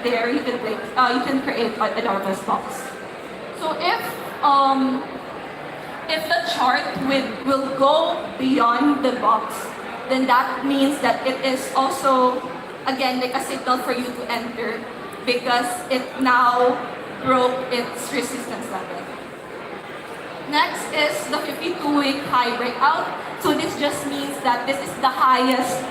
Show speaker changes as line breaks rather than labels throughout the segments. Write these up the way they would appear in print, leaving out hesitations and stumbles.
there you can create a Darvas box. So if the chart will go beyond the box, then that means that it is also, again, like a signal for you to enter because it now broke its resistance level. Next is the 52-week high breakout. So this just means that this is the highest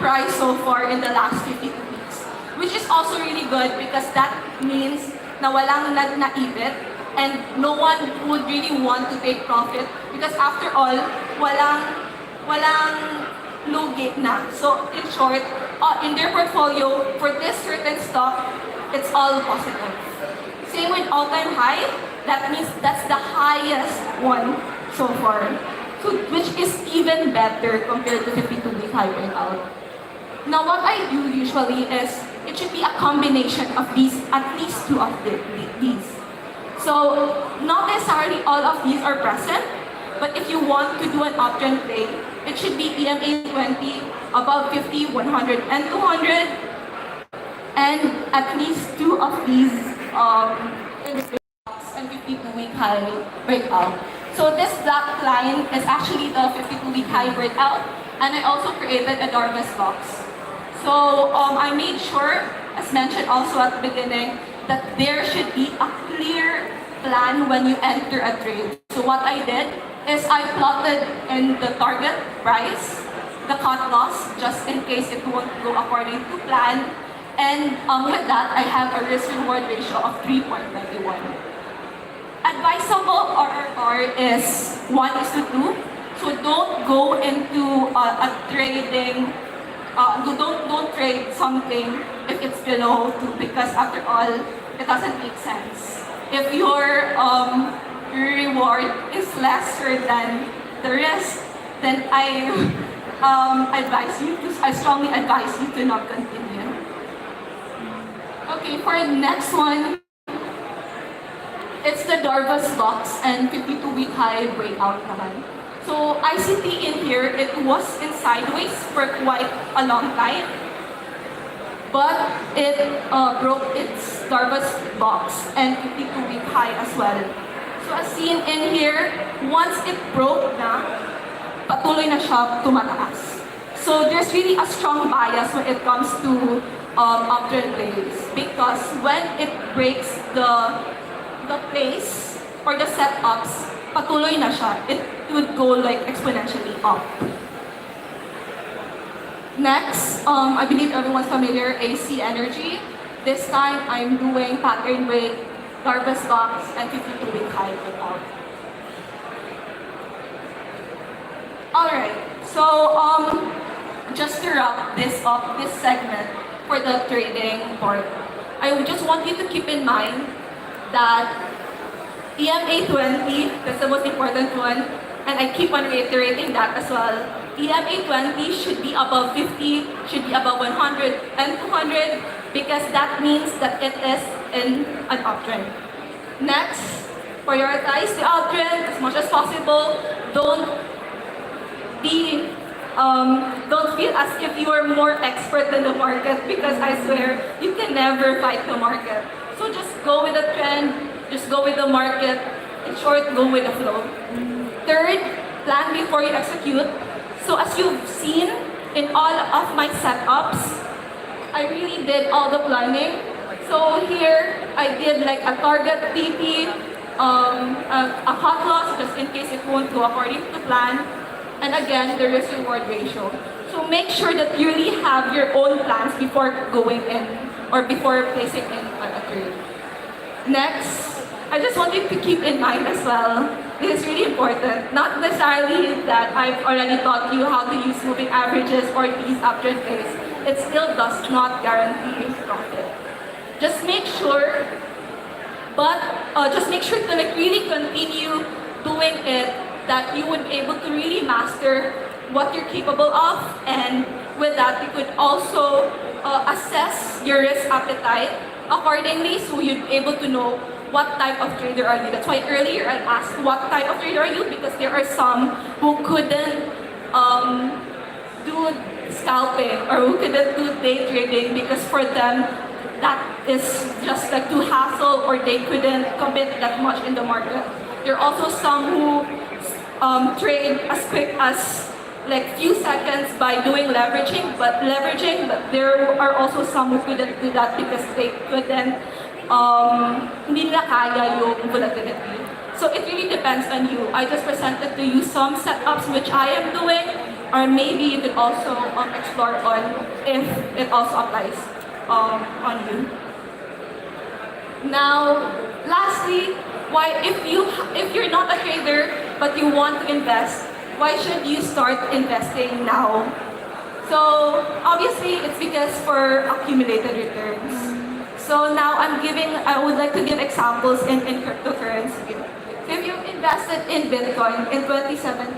price so far in the last 52 weeks, which is also really good because that means na walang naibit and no one would really want to take profit because after all, walang lugi na. So in short, in their portfolio, for this certain stock, it's all positive. Same with all-time high, that means that's the highest one so far. So, which is even better compared to 52-week high breakout. Now what I do usually is, it should be a combination of these, at least two of these. So, not necessarily all of these are present, but if you want to do an uptrend play, it should be EMA 20, above 50, 100, and 200, and at least two of these and 52-week high breakout. So this black line is actually the 52-week high breakout, and I also created a Darvas box. So I made sure, as mentioned also at the beginning, that there should be a clear plan when you enter a trade. So what I did is I plotted in the target price, the cut loss, just in case it won't go according to plan, and with that, I have a risk-reward ratio of 3.91. Advisable RRR is 1:2, so don't go into a trading, don't trade something if it's below 2 because after all, it doesn't make sense. If your reward is lesser than the risk, then I strongly advise you to not continue. Okay, for the next one, it's the Darvas box and 52-week high breakout naman. So ICT in here, it was in sideways for quite a long time, but it broke its Darvas box and 52-week high as well. So as seen in here, once it broke na, patuloy na siya tumataas. So there's really a strong bias when it comes to uptrend plays because when it breaks the place or the setups, patuloy na siya. It would go like exponentially up. Next, I believe everyone's familiar, AC Energy. This time, I'm doing pattern break, Darvas box, and 52-week high breakout. Alright, so just to wrap this up, this segment for the trading part, I just want you to keep in mind that EMA 20, that's the most important one, and I keep on reiterating that as well. EMA 20 should be above 50, should be above 100 and 200 because that means that it is in an uptrend. Next, prioritize the uptrend as much as possible. Don't feel as if you are more expert than the market because I swear you can never fight the market. So just go with the trend, just go with the market. In short, go with the flow. Third, plan before you execute. So as you've seen in all of my setups, I really did all the planning. So here, I did like a target TP, a cut loss just in case it won't go according to plan. And again, the risk-reward ratio. So make sure that you really have your own plans before going in or before placing in a trade. Next, I just want you to keep in mind as well, this is really important, not necessarily that I've already taught you how to use moving averages or these uptrend plays. It still does not guarantee profit. Just make sure, just make sure to like really continue doing it, that you would be able to really master what you're capable of, and with that you could also assess your risk appetite accordingly, so you'd be able to know what type of trader are you. That's why earlier I asked what type of trader are you, because there are some who couldn't do scalping or who couldn't do day trading because for them that is just like too hassle or they couldn't commit that much in the market. There are also some who trade as quick as like few seconds by doing but there are also some who couldn't do that because they couldn't hindi nila kaya yung volatility. So it really depends on you. I just presented to you some setups which I am doing, or maybe you could also explore on if it also applies on you. Now, lastly, why if you're not a trader but you want to invest, why should you start investing now? So obviously, it's because for accumulated returns. So now I would like to give examples in cryptocurrency. If you invested in Bitcoin in 2017,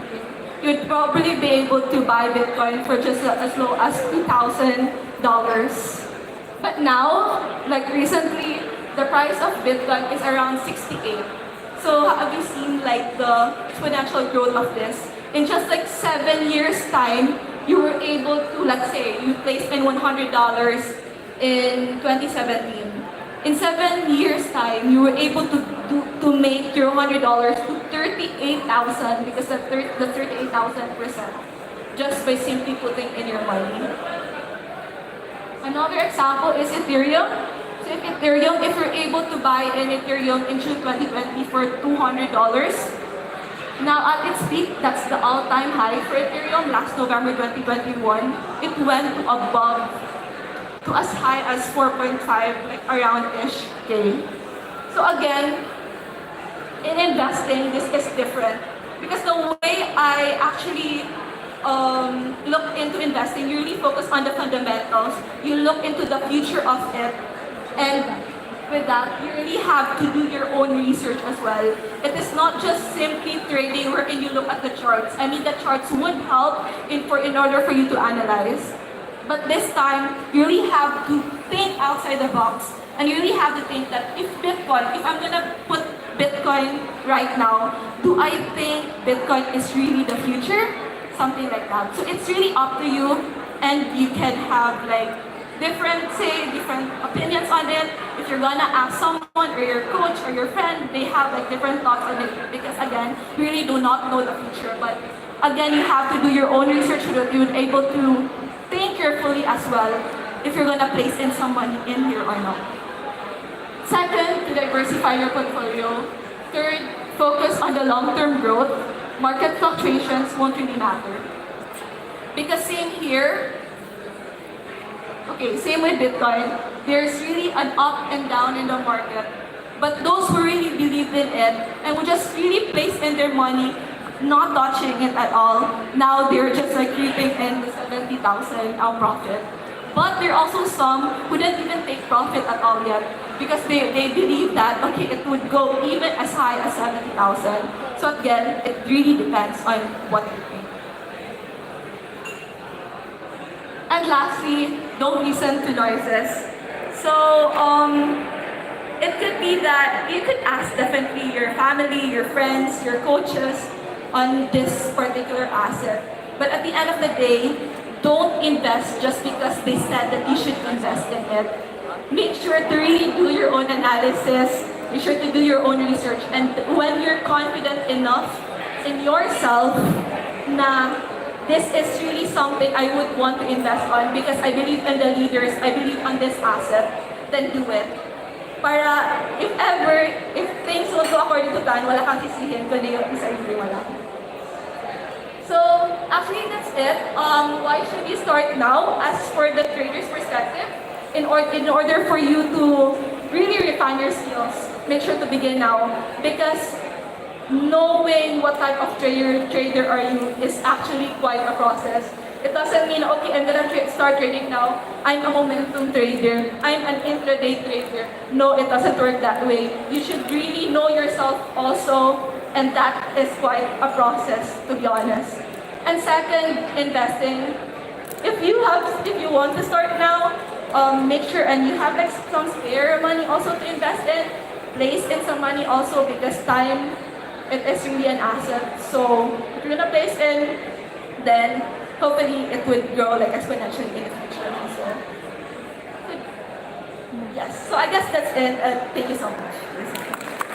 you'd probably be able to buy Bitcoin for just as low as $2,000. But now, like recently, the price of Bitcoin is around 68. So have you seen like the exponential growth of this? In just like 7 years time, you were able to, let's say, you placed in $100 in 2017. In 7 years time, you were able to make your $100 to 38,000 because the 38,000% just by simply putting in your money. Another example is Ethereum. So if you're able to buy an Ethereum in June 2020 for $200, now at its peak, that's the all-time high for Ethereum last November 2021. It went above to as high as 4.5, like around-ish K. So again, in investing, this is different. Because the way I actually look into investing, you really focus on the fundamentals. You look into the future of it. And with that, you really have to do your own research as well. It is not just simply trading wherein you look at the charts. I mean, the charts would help in order for you to analyze. But this time, you really have to think outside the box. And you really have to think that if I'm gonna put Bitcoin right now, do I think Bitcoin is really the future? Something like that. So it's really up to you, and you can have like different opinions on it. If you're gonna ask someone or your coach or your friend, they have like different thoughts on it because again, you really do not know the future. But again, you have to do your own research so that you're able to think carefully as well if you're gonna place in some money in here or not. Second, to diversify your portfolio. Third, focus on the long-term growth. Market fluctuations won't really matter. Because same here, same with Bitcoin, there's really an up and down in the market. But those who really believe in it and would just really place in their money, not touching it at all, now they're just like reaping in the 70,000 profit. But there are also some who didn't even take profit at all yet because they believe that, it would go even as high as 70,000. So again, it really depends on what you think. And lastly, don't listen to noises. So, it could be that you could ask definitely your family, your friends, your coaches on this particular asset. But at the end of the day, don't invest just because they said that you should invest in it. Make sure to really do your own analysis. Make sure to do your own research. And when you're confident enough in yourself na this is really something I would want to invest on because I believe in the leaders, I believe on this asset, then do it. Para if things will go according to plan, wala kang sisihin kundi yung sarili mo lang. So actually that's it. Why should you start now? As for the trader's perspective, in order for you to really refine your skills, make sure to begin now because knowing what type of trader are you is actually quite a process. It doesn't mean, I'm gonna start trading now. I'm a momentum trader. I'm an intraday trader. No, it doesn't work that way. You should really know yourself also, and that is quite a process, to be honest. And second, investing. If you want to start now, make sure and you have like some spare money also to invest in. Place in some money also because time, it is really an asset. So if you're gonna place in, then hopefully it would grow like exponentially in the future also. Yes. So I guess that's it. Thank you so much.